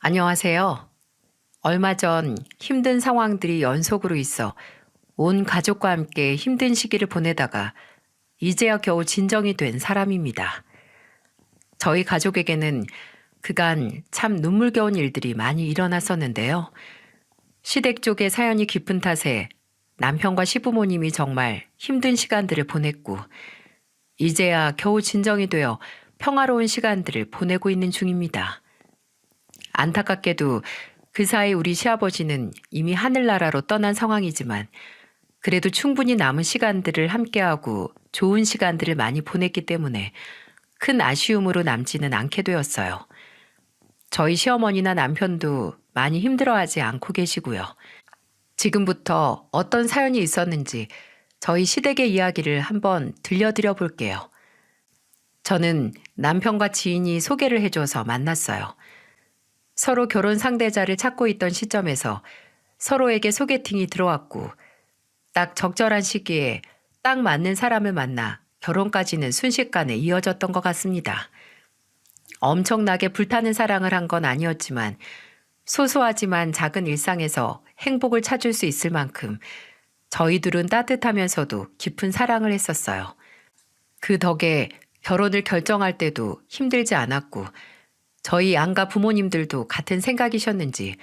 안녕하세요. 얼마 전 힘든 상황들이 연속으로 있어 온 가족과 함께 힘든 시기를 보내다가 이제야 겨우 진정이 된 사람입니다. 저희 가족에게는 그간 참 눈물겨운 일들이 많이 일어났었는데요. 시댁 쪽의 사연이 깊은 탓에 남편과 시부모님이 정말 힘든 시간들을 보냈고, 이제야 겨우 진정이 되어 평화로운 시간들을 보내고 있는 중입니다. 안타깝게도 그 사이 우리 시아버지는 이미 하늘나라로 떠난 상황이지만, 그래도 충분히 남은 시간들을 함께하고 좋은 시간들을 많이 보냈기 때문에 큰 아쉬움으로 남지는 않게 되었어요. 저희 시어머니나 남편도 많이 힘들어하지 않고 계시고요. 지금부터 어떤 사연이 있었는지 저희 시댁의 이야기를 한번 들려드려 볼게요. 저는 남편과 지인이 소개를 해줘서 만났어요. 서로 결혼 상대자를 찾고 있던 시점에서 서로에게 소개팅이 들어왔고, 딱 적절한 시기에 딱 맞는 사람을 만나 결혼까지는 순식간에 이어졌던 것 같습니다. 엄청나게 불타는 사랑을 한 건 아니었지만 소소하지만 작은 일상에서 행복을 찾을 수 있을 만큼 저희 둘은 따뜻하면서도 깊은 사랑을 했었어요. 그 덕에 결혼을 결정할 때도 힘들지 않았고, 저희 양가 부모님들도 같은 생각이셨는지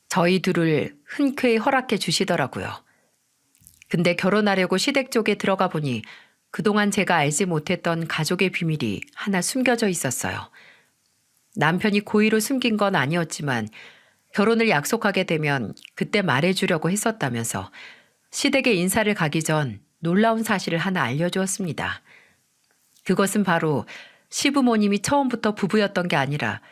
저희 둘을 흔쾌히 허락해 주시더라고요. 근데 결혼하려고 시댁 쪽에 들어가 보니 그동안 제가 알지 못했던 가족의 비밀이 하나 숨겨져 있었어요. 남편이 고의로 숨긴 건 아니었지만 결혼을 약속하게 되면 그때 말해주려고 했었다면서 시댁에 인사를 가기 전 놀라운 사실을 하나 알려주었습니다. 그것은 바로 시부모님이 처음부터 부부였던 게 아니라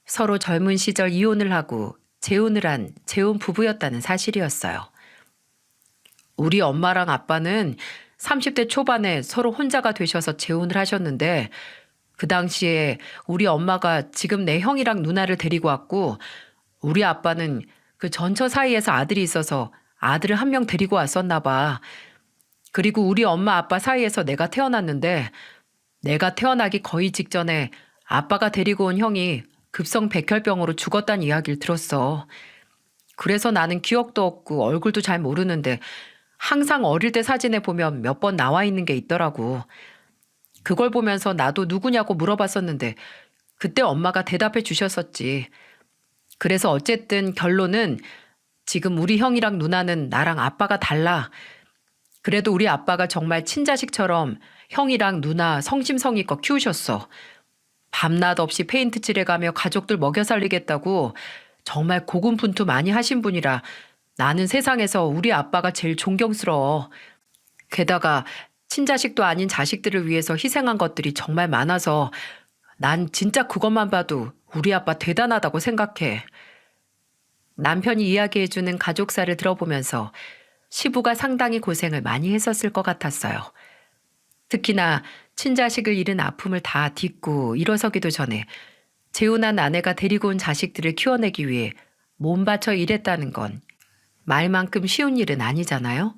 서로 젊은 시절 이혼을 하고 재혼을 한 재혼 부부였다는 사실이었어요. 우리 엄마랑 아빠는 30대 초반에 서로 혼자가 되셔서 재혼을 하셨는데, 그 당시에 우리 엄마가 지금 내 형이랑 누나를 데리고 왔고, 우리 아빠는 그 전처 사이에서 아들이 있어서 아들을 한 명 데리고 왔었나 봐. 그리고 우리 엄마 아빠 사이에서 내가 태어났는데, 내가 태어나기 거의 직전에 아빠가 데리고 온 형이 급성 백혈병으로 죽었다는 이야기를 들었어. 그래서 나는 기억도 없고 얼굴도 잘 모르는데 항상 어릴 때 사진에 보면 몇 번 나와 있는 게 있더라고. 그걸 보면서 나도 누구냐고 물어봤었는데 그때 엄마가 대답해 주셨었지. 그래서 어쨌든 결론은 지금 우리 형이랑 누나는 나랑 아빠가 달라. 그래도 우리 아빠가 정말 친자식처럼 형이랑 누나 성심성의껏 키우셨어. 밤낮 없이 페인트 칠해가며 가족들 먹여 살리겠다고 정말 고군분투 많이 하신 분이라 나는 세상에서 우리 아빠가 제일 존경스러워. 게다가 친자식도 아닌 자식들을 위해서 희생한 것들이 정말 많아서 난 진짜 그것만 봐도 우리 아빠 대단하다고 생각해. 남편이 이야기해주는 가족사를 들어보면서 시부가 상당히 고생을 많이 했었을 것 같았어요. 특히나 친자식을 잃은 아픔을 다 딛고 일어서기도 전에 재혼한 아내가 데리고 온 자식들을 키워내기 위해 몸 바쳐 일했다는 건 말만큼 쉬운 일은 아니잖아요.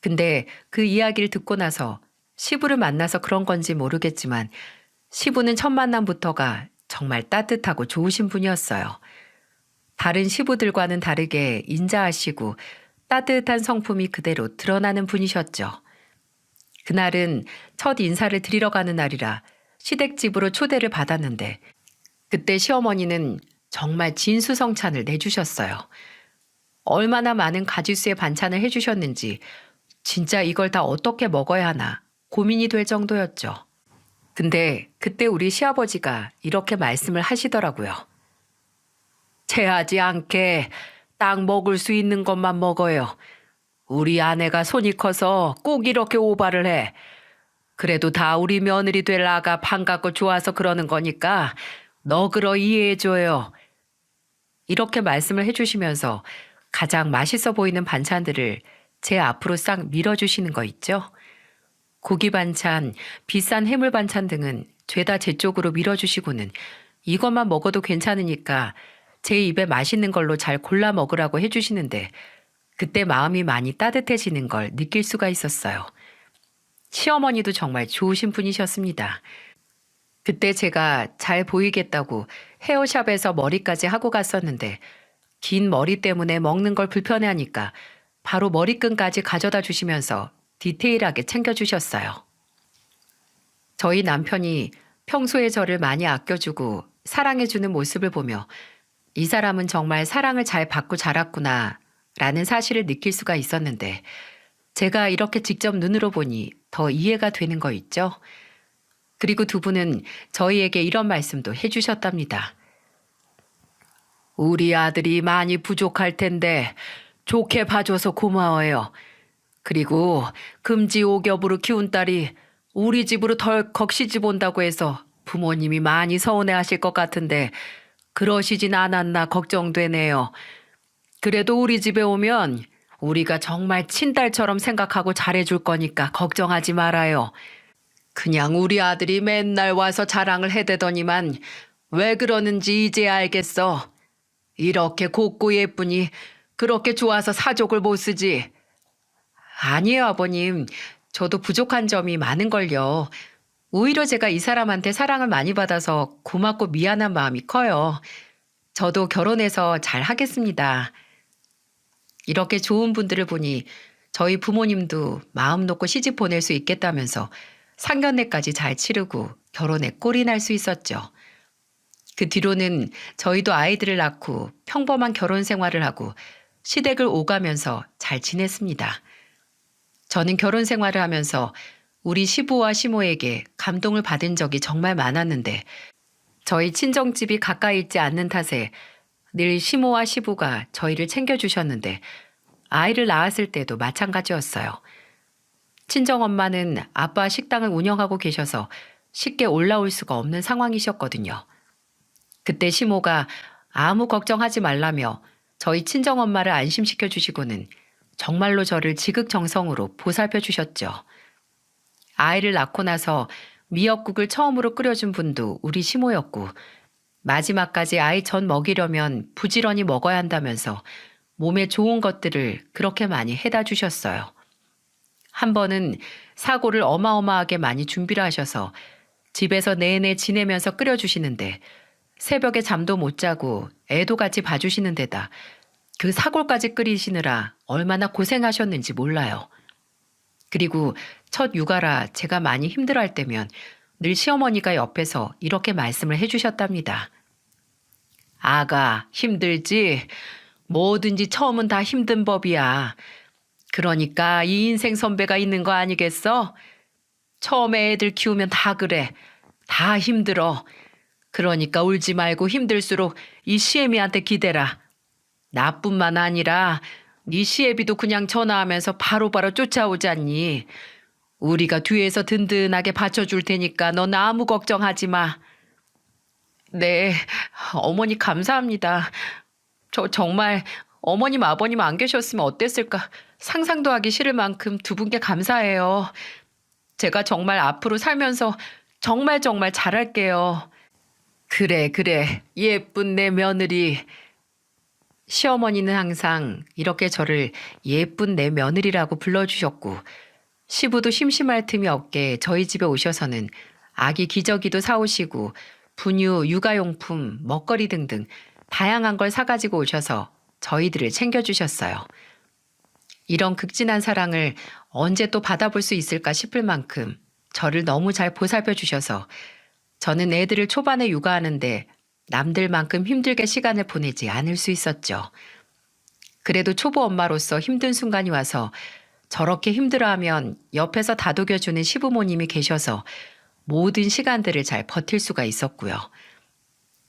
근데 그 이야기를 듣고 나서 시부를 만나서 그런 건지 모르겠지만 시부는 첫 만남부터가 정말 따뜻하고 좋으신 분이었어요. 다른 시부들과는 다르게 인자하시고 따뜻한 성품이 그대로 드러나는 분이셨죠. 그날은 첫 인사를 드리러 가는 날이라 시댁집으로 초대를 받았는데, 그때 시어머니는 정말 진수성찬을 내주셨어요. 얼마나 많은 가짓수의 반찬을 해주셨는지 진짜 이걸 다 어떻게 먹어야 하나 고민이 될 정도였죠. 근데 그때 우리 시아버지가 이렇게 말씀을 하시더라고요. 체하지 않게 딱 먹을 수 있는 것만 먹어요. 우리 아내가 손이 커서 꼭 이렇게 오바를 해. 그래도 다 우리 며느리 될 아가 반갑고 좋아서 그러는 거니까 너그러 이해해줘요. 이렇게 말씀을 해주시면서 가장 맛있어 보이는 반찬들을 제 앞으로 싹 밀어주시는 거 있죠? 고기 반찬, 비싼 해물 반찬 등은 죄다 제 쪽으로 밀어주시고는 이것만 먹어도 괜찮으니까 제 입에 맛있는 걸로 잘 골라 먹으라고 해주시는데, 그때 마음이 많이 따뜻해지는 걸 느낄 수가 있었어요. 시어머니도 정말 좋으신 분이셨습니다. 그때 제가 잘 보이겠다고 헤어샵에서 머리까지 하고 갔었는데 긴 머리 때문에 먹는 걸 불편해하니까 바로 머리끈까지 가져다 주시면서 디테일하게 챙겨주셨어요. 저희 남편이 평소에 저를 많이 아껴주고 사랑해주는 모습을 보며 이 사람은 정말 사랑을 잘 받고 자랐구나 라는 사실을 느낄 수가 있었는데 제가 이렇게 직접 눈으로 보니 더 이해가 되는 거 있죠? 그리고 두 분은 저희에게 이런 말씀도 해주셨답니다. 우리 아들이 많이 부족할 텐데 좋게 봐줘서 고마워요. 그리고 금지 오겹으로 키운 딸이 우리 집으로 덜컥 시집 온다고 해서 부모님이 많이 서운해하실 것 같은데 그러시진 않았나 걱정되네요. 그래도 우리 집에 오면 우리가 정말 친딸처럼 생각하고 잘해줄 거니까 걱정하지 말아요. 그냥 우리 아들이 맨날 와서 자랑을 해대더니만 왜 그러는지 이제 알겠어. 이렇게 곱고 예쁘니 그렇게 좋아서 사족을 못 쓰지. 아니에요, 아버님. 저도 부족한 점이 많은걸요. 오히려 제가 이 사람한테 사랑을 많이 받아서 고맙고 미안한 마음이 커요. 저도 결혼해서 잘 하겠습니다. 이렇게 좋은 분들을 보니 저희 부모님도 마음 놓고 시집 보낼 수 있겠다면서 상견례까지 잘 치르고 결혼에 꼴이 날 수 있었죠. 그 뒤로는 저희도 아이들을 낳고 평범한 결혼 생활을 하고 시댁을 오가면서 잘 지냈습니다. 저는 결혼 생활을 하면서 우리 시부와 시모에게 감동을 받은 적이 정말 많았는데 저희 친정집이 가까이 있지 않는 탓에 늘 시모와 시부가 저희를 챙겨주셨는데 아이를 낳았을 때도 마찬가지였어요. 친정엄마는 아빠 식당을 운영하고 계셔서 쉽게 올라올 수가 없는 상황이셨거든요. 그때 시모가 아무 걱정하지 말라며 저희 친정엄마를 안심시켜 주시고는 정말로 저를 지극정성으로 보살펴 주셨죠. 아이를 낳고 나서 미역국을 처음으로 끓여준 분도 우리 시모였고 마지막까지 아이 전 먹이려면 부지런히 먹어야 한다면서 몸에 좋은 것들을 그렇게 많이 해다 주셨어요. 한 번은 사고를 어마어마하게 많이 준비를 하셔서 집에서 내내 지내면서 끓여주시는데 새벽에 잠도 못 자고 애도 같이 봐주시는 데다 그 사골까지 끓이시느라 얼마나 고생하셨는지 몰라요. 그리고 첫 육아라 제가 많이 힘들어할 때면 늘 시어머니가 옆에서 이렇게 말씀을 해주셨답니다. 아가, 힘들지? 뭐든지 처음은 다 힘든 법이야. 그러니까 이 인생 선배가 있는 거 아니겠어? 처음에 애들 키우면 다 그래. 다 힘들어. 그러니까 울지 말고 힘들수록 이 시애미한테 기대라. 나뿐만 아니라 네 시애비도 그냥 전화하면서 바로바로 쫓아오잖니. 우리가 뒤에서 든든하게 받쳐줄 테니까 넌 아무 걱정하지 마. 네, 어머니 감사합니다. 저 정말 어머님 아버님 안 계셨으면 어땠을까 상상도 하기 싫을 만큼 두 분께 감사해요. 제가 정말 앞으로 살면서 정말 잘할게요. 그래, 그래. 예쁜 내 며느리. 시어머니는 항상 이렇게 저를 예쁜 내 며느리라고 불러주셨고 시부도 심심할 틈이 없게 저희 집에 오셔서는 아기 기저귀도 사오시고 분유, 육아용품, 먹거리 등등 다양한 걸 사가지고 오셔서 저희들을 챙겨주셨어요. 이런 극진한 사랑을 언제 또 받아볼 수 있을까 싶을 만큼 저를 너무 잘 보살펴 주셔서 저는 애들을 초반에 육아하는데 남들만큼 힘들게 시간을 보내지 않을 수 있었죠. 그래도 초보 엄마로서 힘든 순간이 와서 저렇게 힘들어하면 옆에서 다독여주는 시부모님이 계셔서 모든 시간들을 잘 버틸 수가 있었고요.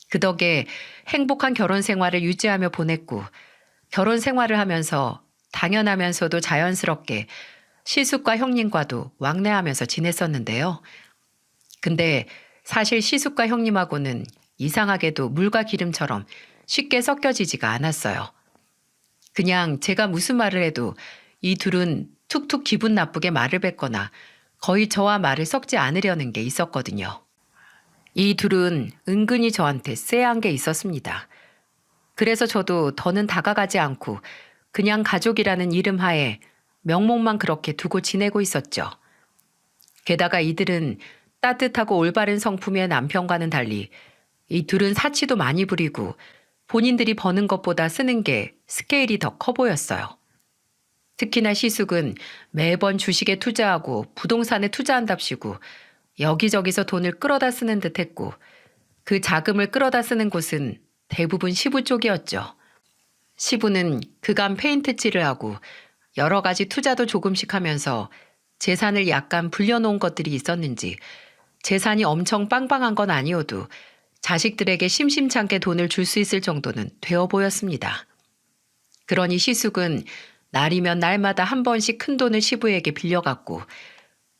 그 덕에 행복한 결혼 생활을 유지하며 보냈고 결혼 생활을 하면서 당연하면서도 자연스럽게 시숙과 형님과도 왕래하면서 지냈었는데요. 근데 사실 시숙과 형님하고는 이상하게도 물과 기름처럼 쉽게 섞여지지가 않았어요. 그냥 제가 무슨 말을 해도 이 둘은 툭툭 기분 나쁘게 말을 뱉거나 거의 저와 말을 섞지 않으려는 게 있었거든요. 이 둘은 은근히 저한테 쎄한 게 있었습니다. 그래서 저도 더는 다가가지 않고 그냥 가족이라는 이름 하에 명목만 그렇게 두고 지내고 있었죠. 게다가 이들은 따뜻하고 올바른 성품의 남편과는 달리 이 둘은 사치도 많이 부리고 본인들이 버는 것보다 쓰는 게 스케일이 더 커 보였어요. 특히나 시숙은 매번 주식에 투자하고 부동산에 투자한답시고 여기저기서 돈을 끌어다 쓰는 듯 했고 그 자금을 끌어다 쓰는 곳은 대부분 시부 쪽이었죠. 시부는 그간 페인트 칠을 하고 여러 가지 투자도 조금씩 하면서 재산을 약간 불려놓은 것들이 있었는지 재산이 엄청 빵빵한 건 아니어도 자식들에게 심심찮게 돈을 줄 수 있을 정도는 되어 보였습니다. 그러니 시숙은 날이면 날마다 한 번씩 큰 돈을 시부에게 빌려갔고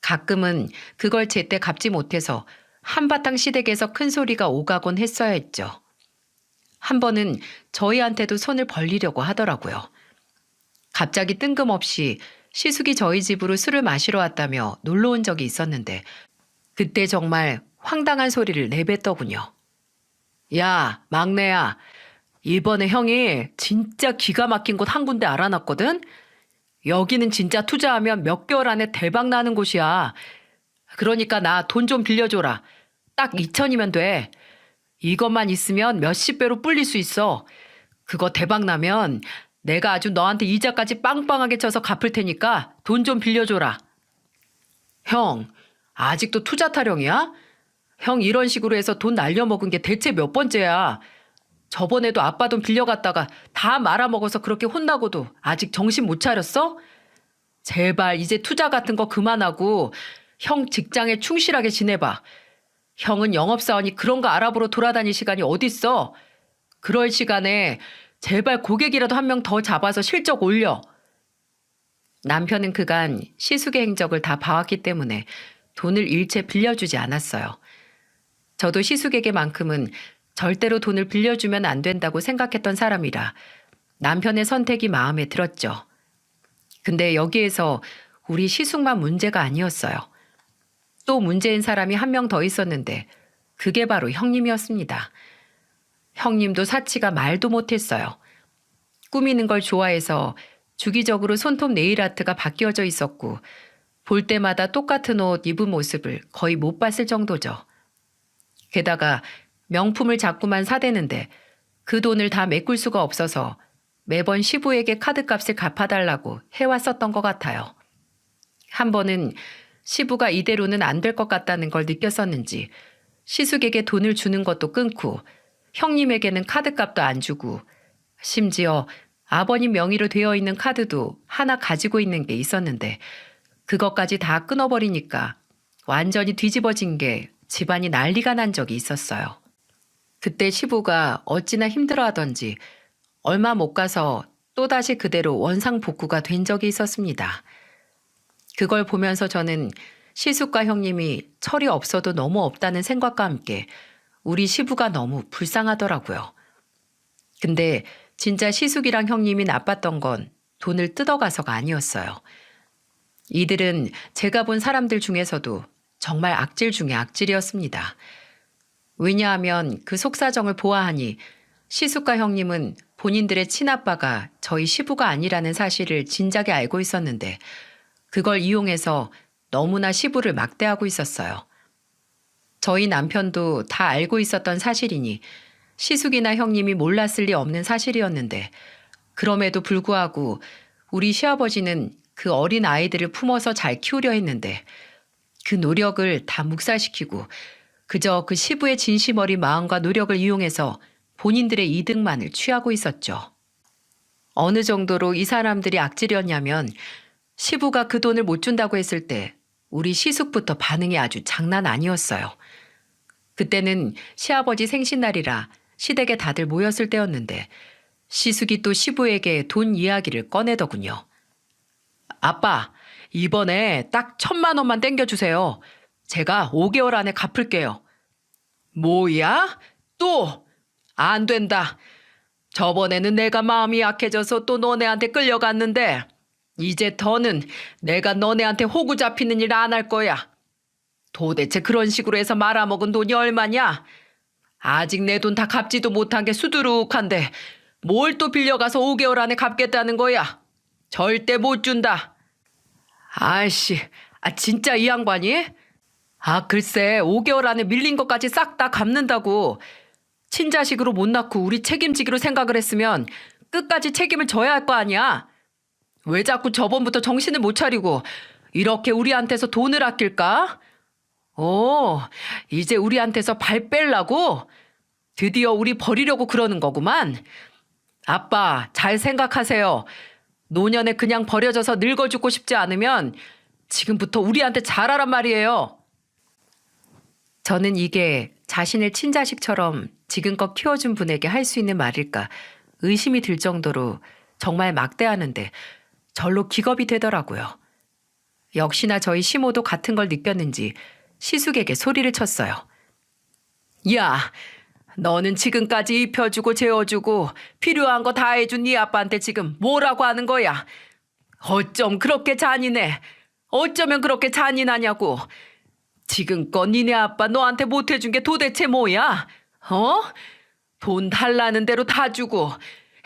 가끔은 그걸 제때 갚지 못해서 한바탕 시댁에서 큰 소리가 오가곤 했어야 했죠. 한 번은 저희한테도 손을 벌리려고 하더라고요. 갑자기 뜬금없이 시숙이 저희 집으로 술을 마시러 왔다며 놀러 온 적이 있었는데 그때 정말 황당한 소리를 내뱉더군요. 야, 막내야. 이번에 형이 진짜 기가 막힌 곳 한 군데 알아놨거든? 여기는 진짜 투자하면 몇 개월 안에 대박 나는 곳이야. 그러니까 나 돈 좀 빌려줘라. 딱 2천이면 돼. 이것만 있으면 몇십 배로 불릴 수 있어. 그거 대박 나면 내가 아주 너한테 이자까지 빵빵하게 쳐서 갚을 테니까 돈 좀 빌려줘라. 형, 아직도 투자 타령이야? 형 이런 식으로 해서 돈 날려먹은 게 대체 몇 번째야. 저번에도 아빠 돈 빌려갔다가 다 말아먹어서 그렇게 혼나고도 아직 정신 못 차렸어? 제발 이제 투자 같은 거 그만하고 형 직장에 충실하게 지내봐. 형은 영업사원이 그런 거 알아보러 돌아다닐 시간이 어딨어. 그럴 시간에 제발 고객이라도 한 명 더 잡아서 실적 올려. 남편은 그간 시숙의 행적을 다 봐왔기 때문에 돈을 일체 빌려주지 않았어요. 저도 시숙에게만큼은 절대로 돈을 빌려주면 안 된다고 생각했던 사람이라 남편의 선택이 마음에 들었죠. 근데 여기에서 우리 시숙만 문제가 아니었어요. 또 문제인 사람이 한 명 더 있었는데 그게 바로 형님이었습니다. 형님도 사치가 말도 못했어요. 꾸미는 걸 좋아해서 주기적으로 손톱 네일아트가 바뀌어져 있었고 볼 때마다 똑같은 옷 입은 모습을 거의 못 봤을 정도죠. 게다가 명품을 자꾸만 사대는데 그 돈을 다 메꿀 수가 없어서 매번 시부에게 카드값을 갚아달라고 해왔었던 것 같아요. 한 번은 시부가 이대로는 안 될 것 같다는 걸 느꼈었는지 시숙에게 돈을 주는 것도 끊고 형님에게는 카드값도 안 주고 심지어 아버님 명의로 되어 있는 카드도 하나 가지고 있는 게 있었는데 그것까지 다 끊어버리니까 완전히 뒤집어진 게 집안이 난리가 난 적이 있었어요. 그때 시부가 어찌나 힘들어하던지 얼마 못 가서 또다시 그대로 원상복구가 된 적이 있었습니다. 그걸 보면서 저는 시숙과 형님이 철이 없어도 너무 없다는 생각과 함께 우리 시부가 너무 불쌍하더라고요. 근데 진짜 시숙이랑 형님이 나빴던 건 돈을 뜯어가서가 아니었어요. 이들은 제가 본 사람들 중에서도 정말 악질 중에 악질이었습니다. 왜냐하면 그 속사정을 보아하니 시숙과 형님은 본인들의 친아빠가 저희 시부가 아니라는 사실을 진작에 알고 있었는데 그걸 이용해서 너무나 시부를 막대하고 있었어요. 저희 남편도 다 알고 있었던 사실이니 시숙이나 형님이 몰랐을 리 없는 사실이었는데 그럼에도 불구하고 우리 시아버지는 그 어린 아이들을 품어서 잘 키우려 했는데 그 노력을 다 묵살시키고 그저 그 시부의 진심 어린 마음과 노력을 이용해서 본인들의 이득만을 취하고 있었죠. 어느 정도로 이 사람들이 악질이었냐면 시부가 그 돈을 못 준다고 했을 때 우리 시숙부터 반응이 아주 장난 아니었어요. 그때는 시아버지 생신날이라 시댁에 다들 모였을 때였는데 시숙이 또 시부에게 돈 이야기를 꺼내더군요. 아빠, 이번에 딱 1,000만 원만 땡겨주세요. 제가 5개월 안에 갚을게요. 뭐야? 또? 안 된다. 저번에는 내가 마음이 약해져서 또 너네한테 끌려갔는데 이제 더는 내가 너네한테 호구 잡히는 일 안 할 거야. 도대체 그런 식으로 해서 말아먹은 돈이 얼마냐? 아직 내 돈 다 갚지도 못한 게 수두룩한데 뭘 또 빌려가서 5개월 안에 갚겠다는 거야? 절대 못 준다. 아이씨, 진짜 이 양반이? 글쎄 5개월 안에 밀린 것까지 싹 다 갚는다고. 친자식으로 못 낳고 우리 책임지기로 생각을 했으면 끝까지 책임을 져야 할 거 아니야. 왜 자꾸 저번부터 정신을 못 차리고 이렇게 우리한테서 돈을 아낄까? 오, 이제 우리한테서 발 뺄라고? 드디어 우리 버리려고 그러는 거구만. 아빠, 잘 생각하세요. 노년에 그냥 버려져서 늙어 죽고 싶지 않으면 지금부터 우리한테 잘하란 말이에요. 저는 이게 자신의 친자식처럼 지금껏 키워준 분에게 할 수 있는 말일까 의심이 들 정도로 정말 막대하는데 절로 기겁이 되더라고요. 역시나 저희 시모도 같은 걸 느꼈는지 시숙에게 소리를 쳤어요. 야, 너는 지금까지 입혀주고 재워주고 필요한 거 다 해준 네 아빠한테 지금 뭐라고 하는 거야? 어쩜 그렇게 잔인해? 어쩌면 그렇게 잔인하냐고. 지금껏 니네 아빠 너한테 못해준 게 도대체 뭐야? 어? 돈 달라는 대로 다 주고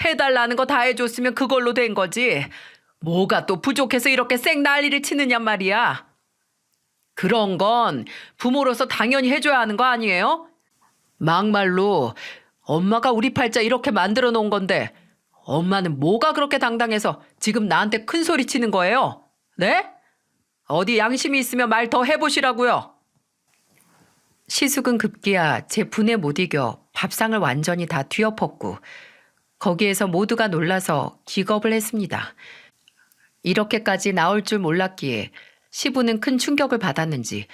해달라는 거 다 해줬으면 그걸로 된 거지. 뭐가 또 부족해서 이렇게 쌩 난리를 치느냔 말이야. 그런 건 부모로서 당연히 해줘야 하는 거 아니에요? 막말로 엄마가 우리 팔자 이렇게 만들어 놓은 건데 엄마는 뭐가 그렇게 당당해서 지금 나한테 큰 소리 치는 거예요? 네? 어디 양심이 있으면 말 더 해보시라고요. 시숙은 급기야 제 분에 못 이겨 밥상을 완전히 다 뒤엎었고 거기에서 모두가 놀라서 기겁을 했습니다. 이렇게까지 나올 줄 몰랐기에 시부는 큰 충격을 받았는지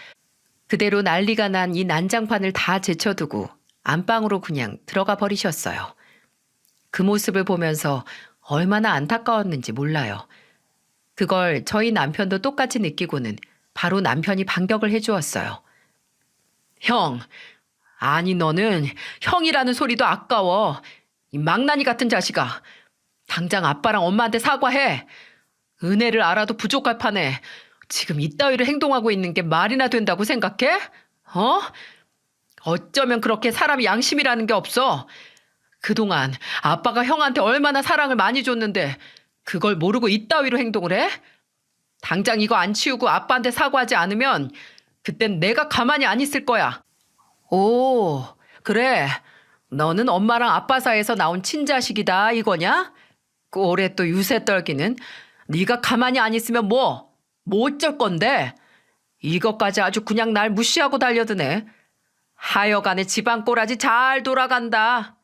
그대로 난리가 난 이 난장판을 다 제쳐두고 안방으로 그냥 들어가 버리셨어요. 그 모습을 보면서 얼마나 안타까웠는지 몰라요. 그걸 저희 남편도 똑같이 느끼고는 바로 남편이 반격을 해주었어요. 형, 아니 너는 형이라는 소리도 아까워. 이 망나니 같은 자식아. 당장 아빠랑 엄마한테 사과해. 은혜를 알아도 부족할 판에 지금 이따위로 행동하고 있는 게 말이나 된다고 생각해? 어? 어쩌면 그렇게 사람이 양심이라는 게 없어. 그동안 아빠가 형한테 얼마나 사랑을 많이 줬는데 그걸 모르고 이따위로 행동을 해? 당장 이거 안 치우고 아빠한테 사과하지 않으면 그땐 내가 가만히 안 있을 거야. 오, 그래. 너는 엄마랑 아빠 사이에서 나온 친자식이다 이거냐? 꼴에 또 유세 떨기는. 네가 가만히 안 있으면 뭐 어쩔 건데? 이것까지 아주 그냥 날 무시하고 달려드네. 하여간에 집안 꼬라지 잘 돌아간다.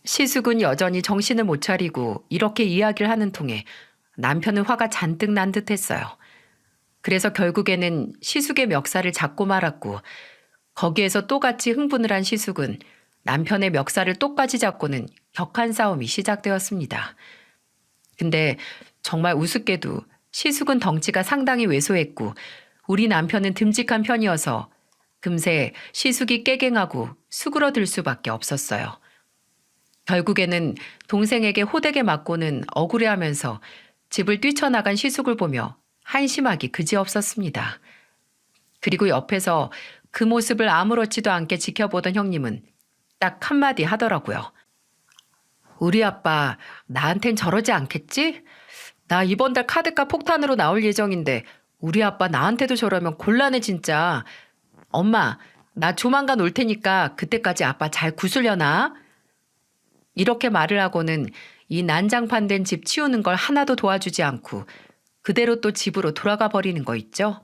시숙은 여전히 정신을 못 차리고 이렇게 이야기를 하는 통에 남편은 화가 잔뜩 난 듯했어요. 그래서 결국에는 시숙의 멱살을 잡고 말았고 거기에서 또같이 흥분을 한 시숙은 남편의 멱살을 똑같이 잡고는 격한 싸움이 시작되었습니다. 근데 정말 우습게도 시숙은 덩치가 상당히 왜소했고 우리 남편은 듬직한 편이어서 금세 시숙이 깨갱하고 수그러들 수밖에 없었어요. 결국에는 동생에게 호되게 맞고는 억울해하면서 집을 뛰쳐나간 시숙을 보며 한심하기 그지없었습니다. 그리고 옆에서 그 모습을 아무렇지도 않게 지켜보던 형님은 딱 한마디 하더라고요. 우리 아빠 나한텐 저러지 않겠지? 나 이번 달 카드값 폭탄으로 나올 예정인데 우리 아빠 나한테도 저러면 곤란해 진짜. 엄마, 나 조만간 올 테니까 그때까지 아빠 잘 구슬려나? 이렇게 말을 하고는 이 난장판 된 집 치우는 걸 하나도 도와주지 않고 그대로 또 집으로 돌아가 버리는 거 있죠?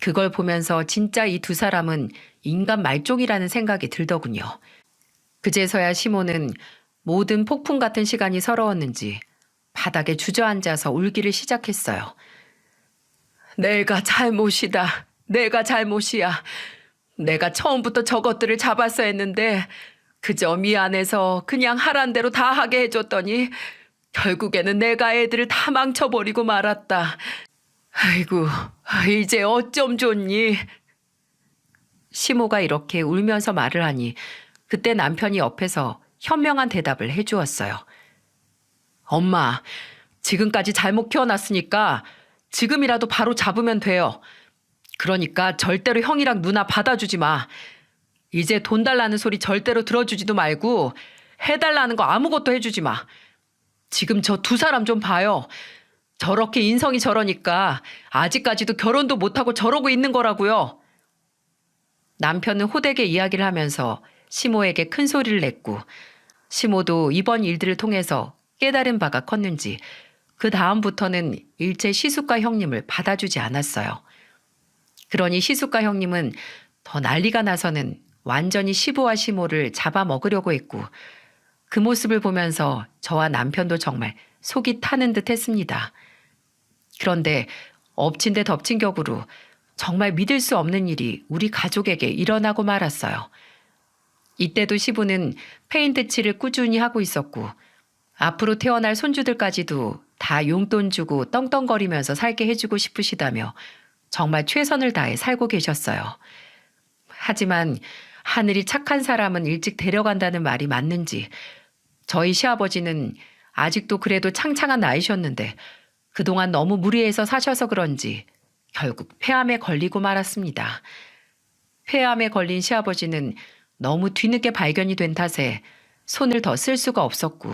그걸 보면서 진짜 이 두 사람은 인간 말종이라는 생각이 들더군요. 그제서야 시모는 모든 폭풍 같은 시간이 서러웠는지 바닥에 주저앉아서 울기를 시작했어요. 내가 잘못이다. 내가 잘못이야. 내가 처음부터 저것들을 잡았어야 했는데 그저 미안해서 그냥 하란 대로 다 하게 해줬더니 결국에는 내가 애들을 다 망쳐버리고 말았다. 아이고, 이제 어쩜 좋니? 시모가 이렇게 울면서 말을 하니 그때 남편이 옆에서 현명한 대답을 해주었어요. 엄마, 지금까지 잘못 키워놨으니까 지금이라도 바로 잡으면 돼요. 그러니까 절대로 형이랑 누나 받아주지 마. 이제 돈 달라는 소리 절대로 들어주지도 말고 해달라는 거 아무것도 해주지 마. 지금 저 두 사람 좀 봐요. 저렇게 인성이 저러니까 아직까지도 결혼도 못하고 저러고 있는 거라고요. 남편은 호되게 이야기를 하면서 시모에게 큰 소리를 냈고 시모도 이번 일들을 통해서 깨달은 바가 컸는지 그 다음부터는 일체 시숙과 형님을 받아주지 않았어요. 그러니 시숙과 형님은 더 난리가 나서는 완전히 시부와 시모를 잡아먹으려고 했고 그 모습을 보면서 저와 남편도 정말 속이 타는 듯 했습니다. 그런데 엎친 데 덮친 격으로 정말 믿을 수 없는 일이 우리 가족에게 일어나고 말았어요. 이때도 시부는 페인트 칠을 꾸준히 하고 있었고 앞으로 태어날 손주들까지도 다 용돈 주고 떵떵거리면서 살게 해주고 싶으시다며 정말 최선을 다해 살고 계셨어요. 하지만 하늘이 착한 사람은 일찍 데려간다는 말이 맞는지 저희 시아버지는 아직도 그래도 창창한 나이셨는데 그동안 너무 무리해서 사셔서 그런지 결국 폐암에 걸리고 말았습니다. 폐암에 걸린 시아버지는 너무 뒤늦게 발견이 된 탓에 손을 더 쓸 수가 없었고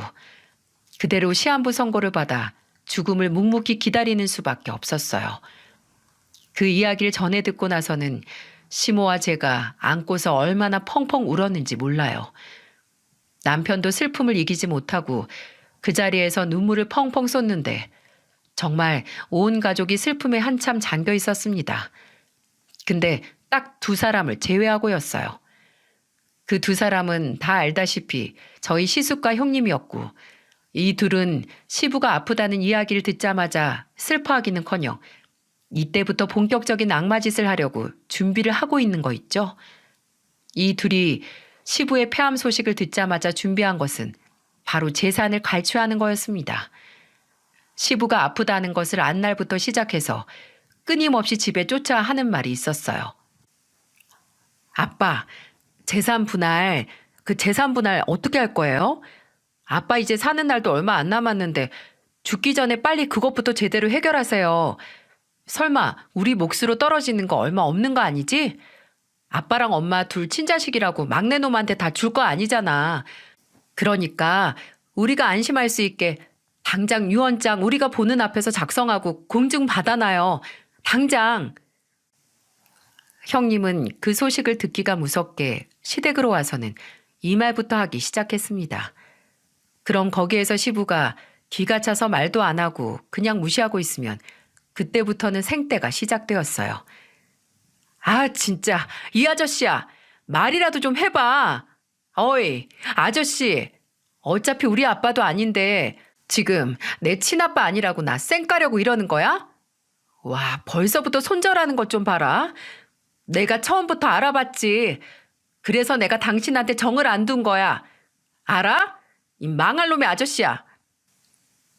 그대로 시한부 선고를 받아 죽음을 묵묵히 기다리는 수밖에 없었어요. 그 이야기를 전해 듣고 나서는 시모와 제가 안고서 얼마나 펑펑 울었는지 몰라요. 남편도 슬픔을 이기지 못하고 그 자리에서 눈물을 펑펑 쏟는데 정말 온 가족이 슬픔에 한참 잠겨 있었습니다. 근데 딱 두 사람을 제외하고였어요. 그 두 사람은 다 알다시피 저희 시숙과 형님이었고 이 둘은 시부가 아프다는 이야기를 듣자마자 슬퍼하기는커녕 이때부터 본격적인 악마짓을 하려고 준비를 하고 있는 거 있죠. 이 둘이 시부의 폐암 소식을 듣자마자 준비한 것은 바로 재산을 갈취하는 거였습니다. 시부가 아프다는 것을 안 날부터 시작해서 끊임없이 집에 쫓아 하는 말이 있었어요. 아빠, 재산 분할 어떻게 할 거예요? 아빠 이제 사는 날도 얼마 안 남았는데 죽기 전에 빨리 그것부터 제대로 해결하세요. 설마 우리 몫으로 떨어지는 거 얼마 없는 거 아니지? 아빠랑 엄마 둘 친자식이라고 막내놈한테 다 줄 거 아니잖아. 그러니까 우리가 안심할 수 있게 당장 유언장 우리가 보는 앞에서 작성하고 공증 받아놔요. 당장. 형님은 그 소식을 듣기가 무섭게 시댁으로 와서는 이 말부터 하기 시작했습니다. 그럼 거기에서 시부가 기가 차서 말도 안 하고 그냥 무시하고 있으면 그때부터는 생떼가 시작되었어요. 아 진짜 이 아저씨야. 말이라도 좀 해봐. 어이 아저씨. 어차피 우리 아빠도 아닌데 지금 내 친아빠 아니라고 나 쌩까려고 이러는 거야? 와 벌써부터 손절하는 것 좀 봐라. 내가 처음부터 알아봤지. 그래서 내가 당신한테 정을 안 둔 거야. 알아? 이 망할 놈의 아저씨야.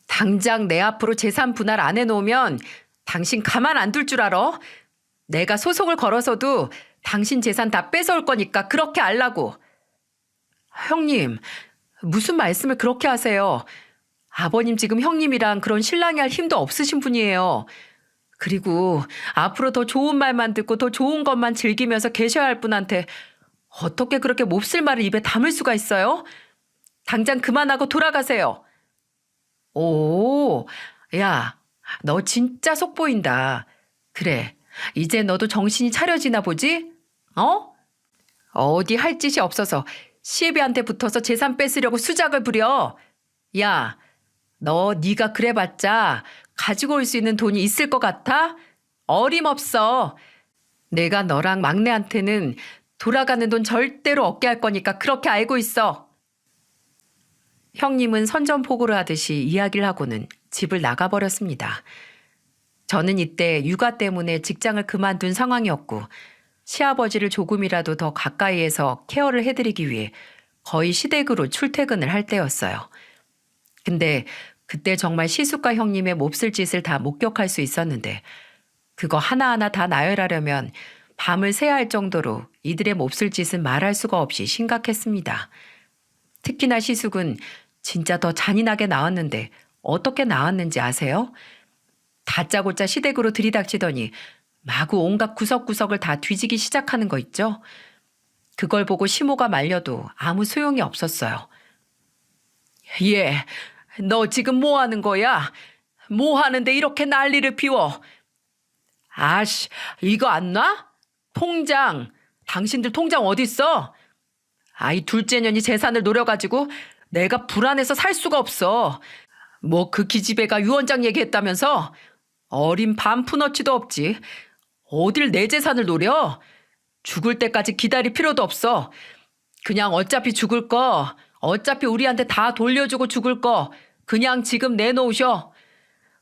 당장 내 앞으로 재산 분할 안 해놓으면 당신 가만 안 둘 줄 알아? 내가 소송을 걸어서도 당신 재산 다 뺏어올 거니까 그렇게 알라고. 형님, 무슨 말씀을 그렇게 하세요? 아버님 지금 형님이랑 그런 신랑이 할 힘도 없으신 분이에요. 그리고 앞으로 더 좋은 말만 듣고 더 좋은 것만 즐기면서 계셔야 할 분한테 어떻게 그렇게 몹쓸 말을 입에 담을 수가 있어요? 당장 그만하고 돌아가세요. 오, 야, 너 진짜 속 보인다. 그래, 이제 너도 정신이 차려지나 보지? 어? 어디 할 짓이 없어서 시애비한테 붙어서 재산 뺏으려고 수작을 부려. 야, 너 네가 그래봤자 가지고 올 수 있는 돈이 있을 것 같아? 어림없어. 내가 너랑 막내한테는 돌아가는 돈 절대로 없게 할 거니까 그렇게 알고 있어. 형님은 선전포고를 하듯이 이야기를 하고는 집을 나가버렸습니다. 저는 이때 육아 때문에 직장을 그만둔 상황이었고 시아버지를 조금이라도 더 가까이에서 케어를 해드리기 위해 거의 시댁으로 출퇴근을 할 때였어요. 근데 그때 정말 시숙과 형님의 몹쓸 짓을 다 목격할 수 있었는데 그거 하나하나 다 나열하려면 밤을 새야 할 정도로 이들의 몹쓸 짓은 말할 수가 없이 심각했습니다. 특히나 시숙은 진짜 더 잔인하게 나왔는데 어떻게 나왔는지 아세요? 다짜고짜 시댁으로 들이닥치더니 마구 온갖 구석구석을 다 뒤지기 시작하는 거 있죠? 그걸 보고 시모가 말려도 아무 소용이 없었어요. 얘, 너 지금 뭐 하는 거야? 뭐 하는데 이렇게 난리를 피워? 아씨, 이거 안 놔? 통장, 당신들 통장 어딨어? 아이 둘째 년이 재산을 노려가지고 내가 불안해서 살 수가 없어. 뭐 그 기집애가 유언장 얘기했다면서? 어린 반푼어치도 없지. 어딜 내 재산을 노려? 죽을 때까지 기다릴 필요도 없어. 그냥 어차피 죽을 거, 어차피 우리한테 다 돌려주고 죽을 거 그냥 지금 내놓으셔.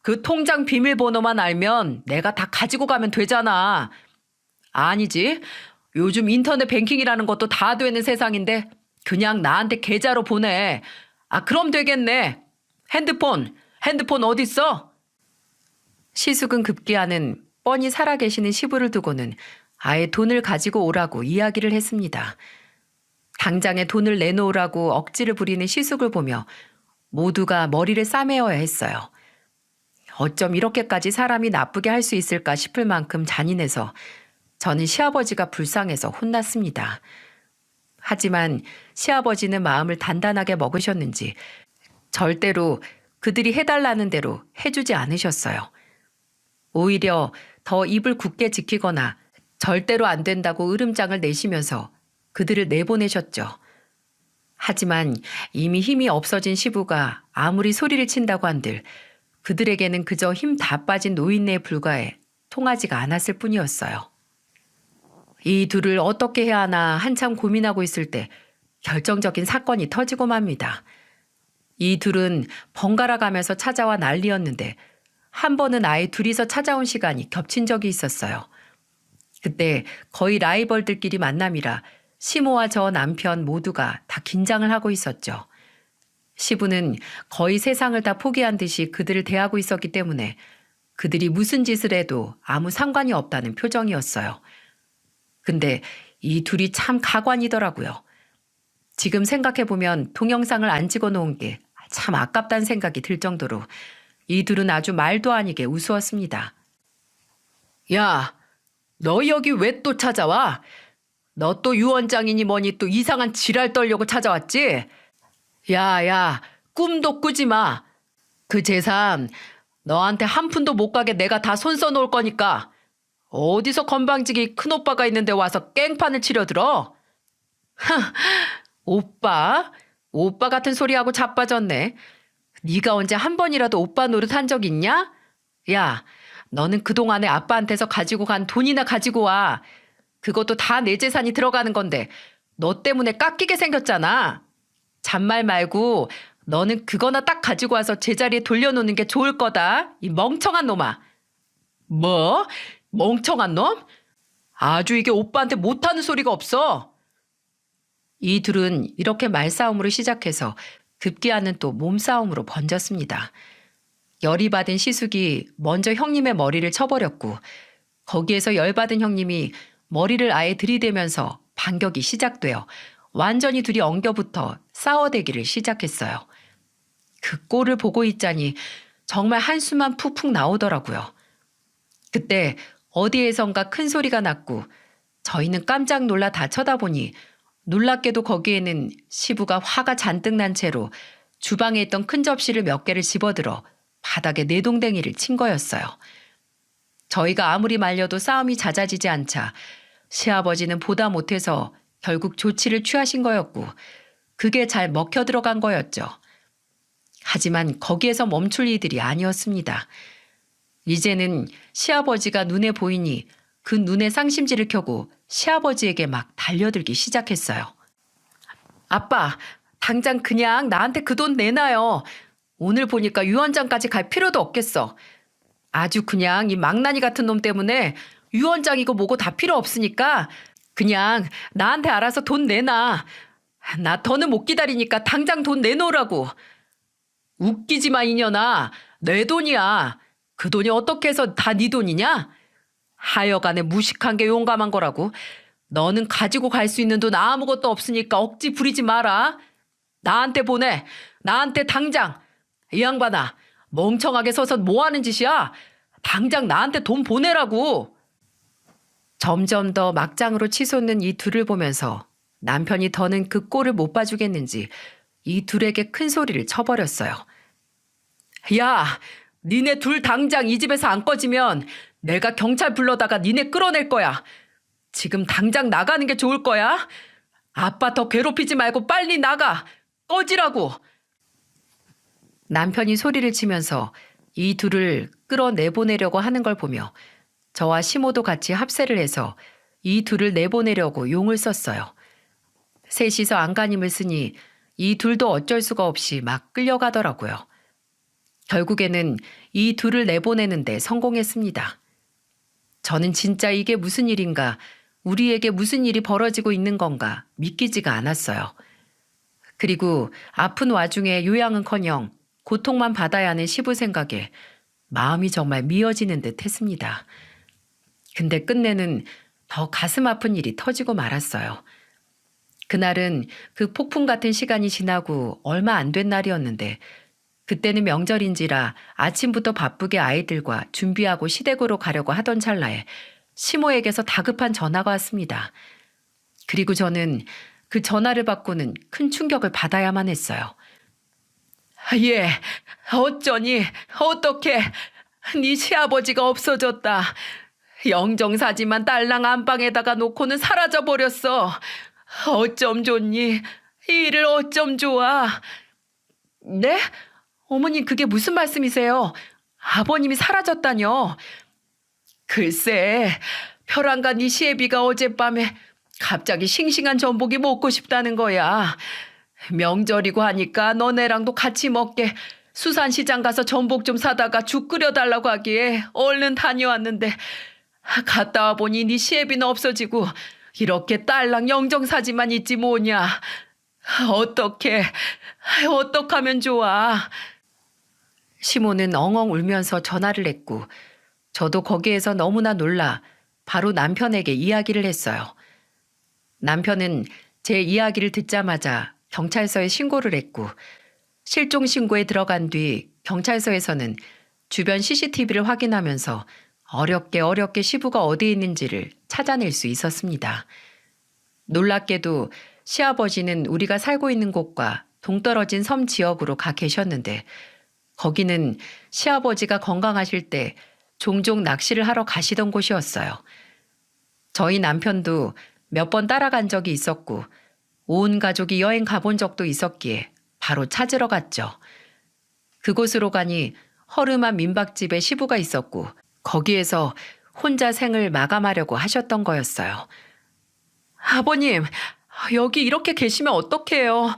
그 통장 비밀번호만 알면 내가 다 가지고 가면 되잖아. 아니지. 요즘 인터넷 뱅킹이라는 것도 다 되는 세상인데 그냥 나한테 계좌로 보내. 아, 그럼 되겠네. 핸드폰 어딨어? 시숙은 급기야는 뻔히 살아계시는 시부를 두고는 아예 돈을 가지고 오라고 이야기를 했습니다. 당장에 돈을 내놓으라고 억지를 부리는 시숙을 보며 모두가 머리를 싸매어야 했어요. 어쩜 이렇게까지 사람이 나쁘게 할 수 있을까 싶을 만큼 잔인해서 저는 시아버지가 불쌍해서 혼났습니다. 하지만 시아버지는 마음을 단단하게 먹으셨는지 절대로 그들이 해달라는 대로 해주지 않으셨어요. 오히려 더 입을 굳게 지키거나 절대로 안 된다고 으름장을 내시면서 그들을 내보내셨죠. 하지만 이미 힘이 없어진 시부가 아무리 소리를 친다고 한들 그들에게는 그저 힘 다 빠진 노인네에 불과해 통하지가 않았을 뿐이었어요. 이 둘을 어떻게 해야 하나 한참 고민하고 있을 때 결정적인 사건이 터지고 맙니다. 이 둘은 번갈아 가면서 찾아와 난리였는데 한 번은 아예 둘이서 찾아온 시간이 겹친 적이 있었어요. 그때 거의 라이벌들끼리 만남이라 시모와 저 남편 모두가 다 긴장을 하고 있었죠. 시부는 거의 세상을 다 포기한 듯이 그들을 대하고 있었기 때문에 그들이 무슨 짓을 해도 아무 상관이 없다는 표정이었어요. 근데 이 둘이 참 가관이더라고요. 지금 생각해보면 동영상을 안 찍어놓은 게 참 아깝다는 생각이 들 정도로 이 둘은 아주 말도 아니게 우스웠습니다. 야, 너 여기 왜 또 찾아와? 너 또 유언장이니 뭐니 또 이상한 지랄 떨려고 찾아왔지? 야, 꿈도 꾸지 마. 그 재산 너한테 한 푼도 못 가게 내가 다 손 써놓을 거니까 어디서 건방지게 큰오빠가 있는데 와서 깽판을 치려들어? 오빠 같은 소리하고 자빠졌네. 네가 언제 한 번이라도 오빠 노릇 한 적 있냐? 야, 너는 그동안에 아빠한테서 가지고 간 돈이나 가지고 와. 그것도 다 내 재산이 들어가는 건데 너 때문에 깎이게 생겼잖아. 잔말 말고 너는 그거나 딱 가지고 와서 제자리에 돌려놓는 게 좋을 거다. 이 멍청한 놈아. 뭐? 멍청한 놈? 아주 이게 오빠한테 못하는 소리가 없어. 이 둘은 이렇게 말싸움으로 시작해서 급기야는 또 몸싸움으로 번졌습니다. 열이 받은 시숙이 먼저 형님의 머리를 쳐버렸고 거기에서 열받은 형님이 머리를 아예 들이대면서 반격이 시작되어 완전히 둘이 엉겨붙어 싸워대기를 시작했어요. 그 꼴을 보고 있자니 정말 한숨만 푹푹 나오더라고요. 그때 어디에선가 큰 소리가 났고 저희는 깜짝 놀라 다 쳐다보니 놀랍게도 거기에는 시부가 화가 잔뜩 난 채로 주방에 있던 큰 접시를 몇 개를 집어들어 바닥에 내동댕이를 친 거였어요. 저희가 아무리 말려도 싸움이 잦아지지 않자 시아버지는 보다 못해서 결국 조치를 취하신 거였고 그게 잘 먹혀 들어간 거였죠. 하지만 거기에서 멈출 이들이 아니었습니다. 이제는 시아버지가 눈에 보이니 그 눈에 쌍심지를 켜고 시아버지에게 막 달려들기 시작했어요. 아빠, 당장 그냥 나한테 그 돈 내놔요. 오늘 보니까 유언장까지 갈 필요도 없겠어. 아주 그냥 이 망나니 같은 놈 때문에 유언장이고 뭐고 다 필요 없으니까 그냥 나한테 알아서 돈 내놔. 나 더는 못 기다리니까 당장 돈 내놓으라고. 웃기지 마 이년아. 내 돈이야. 그 돈이 어떻게 해서 다 네 돈이냐? 하여간에 무식한 게 용감한 거라고. 너는 가지고 갈 수 있는 돈 아무것도 없으니까 억지 부리지 마라. 나한테 보내. 나한테 당장. 이 양반아. 멍청하게 서서 뭐 하는 짓이야? 당장 나한테 돈 보내라고. 점점 더 막장으로 치솟는 이 둘을 보면서 남편이 더는 그 꼴을 못 봐주겠는지 이 둘에게 큰 소리를 쳐버렸어요. 야, 니네 둘 당장 이 집에서 안 꺼지면 내가 경찰 불러다가 니네 끌어낼 거야. 지금 당장 나가는 게 좋을 거야. 아빠 더 괴롭히지 말고 빨리 나가! 꺼지라고! 남편이 소리를 치면서 이 둘을 끌어내보내려고 하는 걸 보며 저와 시모도 같이 합세를 해서 이 둘을 내보내려고 용을 썼어요. 셋이서 안간힘을 쓰니 이 둘도 어쩔 수가 없이 막 끌려가더라고요. 결국에는 이 둘을 내보내는데 성공했습니다. 저는 진짜 이게 무슨 일인가, 우리에게 무슨 일이 벌어지고 있는 건가 믿기지가 않았어요. 그리고 아픈 와중에 요양은커녕 고통만 받아야 하는 시부 생각에 마음이 정말 미어지는 듯 했습니다. 근데 끝내는 더 가슴 아픈 일이 터지고 말았어요. 그날은 그 폭풍 같은 시간이 지나고 얼마 안 된 날이었는데 그때는 명절인지라 아침부터 바쁘게 아이들과 준비하고 시댁으로 가려고 하던 찰나에 시모에게서 다급한 전화가 왔습니다. 그리고 저는 그 전화를 받고는 큰 충격을 받아야만 했어요. 예, 어쩌니, 어떻게, 네 시아버지가 없어졌다. 영정사지만 딸랑 안방에다가 놓고는 사라져버렸어. 어쩜 좋니? 이 일을 어쩜 좋아? 네? 어머님 그게 무슨 말씀이세요? 아버님이 사라졌다뇨? 글쎄, 벼랑과 네 시애비가 어젯밤에 갑자기 싱싱한 전복이 먹고 싶다는 거야. 명절이고 하니까 너네랑도 같이 먹게 수산시장 가서 전복 좀 사다가 죽 끓여달라고 하기에 얼른 다녀왔는데 갔다 와보니 네 시애비는 없어지고 이렇게 딸랑 영정사지만 있지 뭐냐. 어떡하면 좋아. 시모는 엉엉 울면서 전화를 했고 저도 거기에서 너무나 놀라 바로 남편에게 이야기를 했어요. 남편은 제 이야기를 듣자마자 경찰서에 신고를 했고 실종 신고에 들어간 뒤 경찰서에서는 주변 CCTV를 확인하면서 어렵게 시부가 어디에 있는지를 찾아낼 수 있었습니다. 놀랍게도 시아버지는 우리가 살고 있는 곳과 동떨어진 섬 지역으로 가 계셨는데 거기는 시아버지가 건강하실 때 종종 낚시를 하러 가시던 곳이었어요. 저희 남편도 몇 번 따라간 적이 있었고 온 가족이 여행 가본 적도 있었기에 바로 찾으러 갔죠. 그곳으로 가니 허름한 민박집에 시부가 있었고 거기에서 혼자 생을 마감하려고 하셨던 거였어요. 아버님, 여기 이렇게 계시면 어떡해요?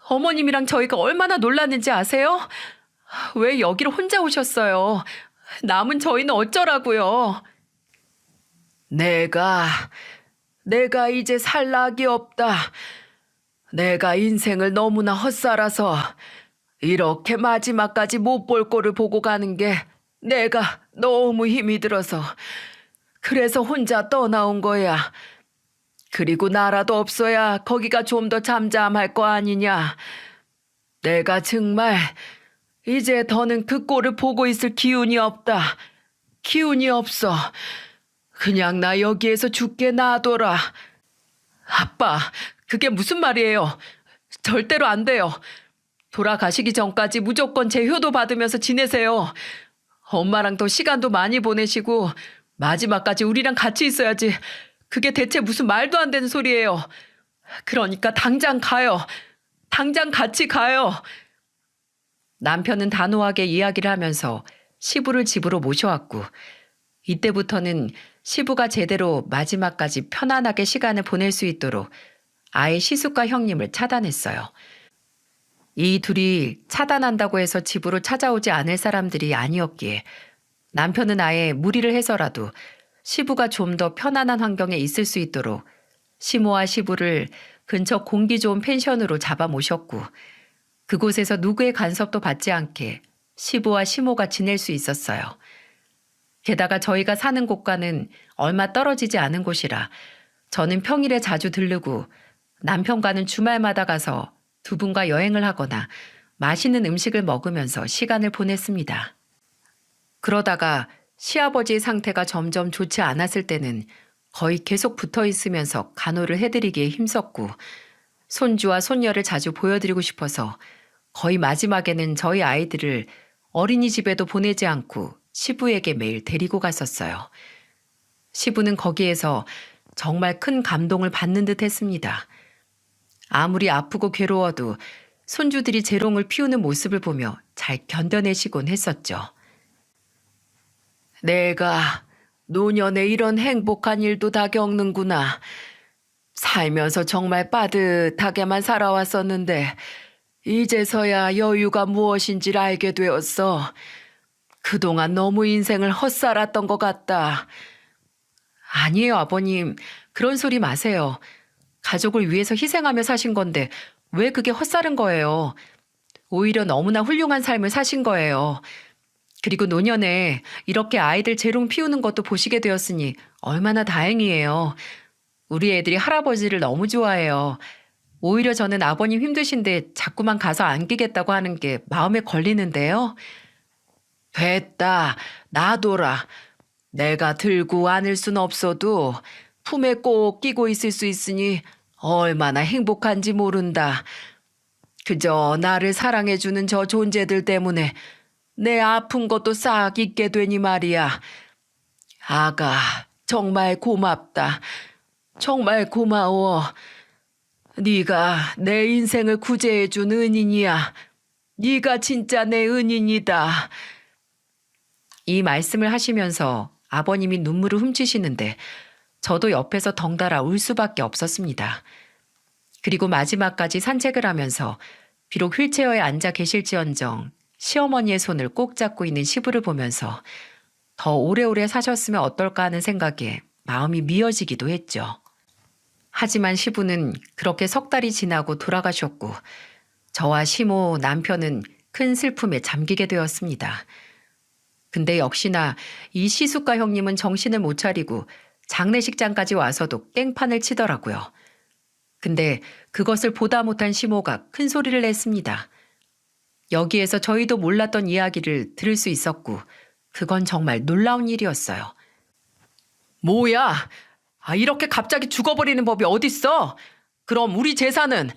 어머님이랑 저희가 얼마나 놀랐는지 아세요? 왜 여기로 혼자 오셨어요? 남은 저희는 어쩌라고요? 내가 이제 살 낙이 없다. 내가 인생을 너무나 헛살아서 이렇게 마지막까지 못 볼 꼴을 보고 가는 게 내가 너무 힘이 들어서 그래서 혼자 떠나온 거야. 그리고 나라도 없어야 거기가 좀 더 잠잠할 거 아니냐. 내가 정말 이제 더는 그 꼴을 보고 있을 기운이 없다. 기운이 없어. 그냥 나 여기에서 죽게 놔둬라. 아빠, 그게 무슨 말이에요? 절대로 안 돼요. 돌아가시기 전까지 무조건 제 효도 받으면서 지내세요. 엄마랑 더 시간도 많이 보내시고 마지막까지 우리랑 같이 있어야지. 그게 대체 무슨 말도 안 되는 소리예요. 그러니까 당장 가요. 당장 같이 가요. 남편은 단호하게 이야기를 하면서 시부를 집으로 모셔왔고 이때부터는 시부가 제대로 마지막까지 편안하게 시간을 보낼 수 있도록 아예 시숙과 형님을 차단했어요. 이 둘이 차단한다고 해서 집으로 찾아오지 않을 사람들이 아니었기에 남편은 아예 무리를 해서라도 시부가 좀 더 편안한 환경에 있을 수 있도록 시모와 시부를 근처 공기 좋은 펜션으로 잡아 모셨고 그곳에서 누구의 간섭도 받지 않게 시부와 시모가 지낼 수 있었어요. 게다가 저희가 사는 곳과는 얼마 떨어지지 않은 곳이라 저는 평일에 자주 들르고 남편과는 주말마다 가서 두 분과 여행을 하거나 맛있는 음식을 먹으면서 시간을 보냈습니다. 그러다가 시아버지의 상태가 점점 좋지 않았을 때는 거의 계속 붙어 있으면서 간호를 해드리기에 힘썼고 손주와 손녀를 자주 보여드리고 싶어서 거의 마지막에는 저희 아이들을 어린이집에도 보내지 않고 시부에게 매일 데리고 갔었어요. 시부는 거기에서 정말 큰 감동을 받는 듯 했습니다. 아무리 아프고 괴로워도 손주들이 재롱을 피우는 모습을 보며 잘 견뎌내시곤 했었죠. 내가 노년에 이런 행복한 일도 다 겪는구나. 살면서 정말 빠듯하게만 살아왔었는데 이제서야 여유가 무엇인지를 알게 되었어. 그동안 너무 인생을 헛살았던 것 같다. 아니에요, 아버님. 그런 소리 마세요. 가족을 위해서 희생하며 사신 건데 왜 그게 헛살은 거예요? 오히려 너무나 훌륭한 삶을 사신 거예요. 그리고 노년에 이렇게 아이들 재롱 피우는 것도 보시게 되었으니 얼마나 다행이에요. 우리 애들이 할아버지를 너무 좋아해요. 오히려 저는 아버님 힘드신데 자꾸만 가서 안기겠다고 하는 게 마음에 걸리는데요. 됐다. 놔둬라. 내가 들고 안을 순 없어도 품에 꼭 끼고 있을 수 있으니 얼마나 행복한지 모른다. 그저 나를 사랑해주는 저 존재들 때문에 내 아픈 것도 싹 잊게 되니 말이야. 아가, 정말 고맙다. 정말 고마워. 네가 내 인생을 구제해준 은인이야. 네가 진짜 내 은인이다. 이 말씀을 하시면서 아버님이 눈물을 훔치시는데 저도 옆에서 덩달아 울 수밖에 없었습니다. 그리고 마지막까지 산책을 하면서 비록 휠체어에 앉아 계실지언정 시어머니의 손을 꼭 잡고 있는 시부를 보면서 더 오래오래 사셨으면 어떨까 하는 생각에 마음이 미어지기도 했죠. 하지만 시부는 그렇게 석 달이 지나고 돌아가셨고 저와 시모 남편은 큰 슬픔에 잠기게 되었습니다. 근데 역시나 이 시숙과 형님은 정신을 못 차리고 장례식장까지 와서도 깽판을 치더라고요. 근데 그것을 보다 못한 시모가 큰 소리를 냈습니다. 여기에서 저희도 몰랐던 이야기를 들을 수 있었고 그건 정말 놀라운 일이었어요. 뭐야? 이렇게 갑자기 죽어버리는 법이 어딨어? 그럼 우리 재산은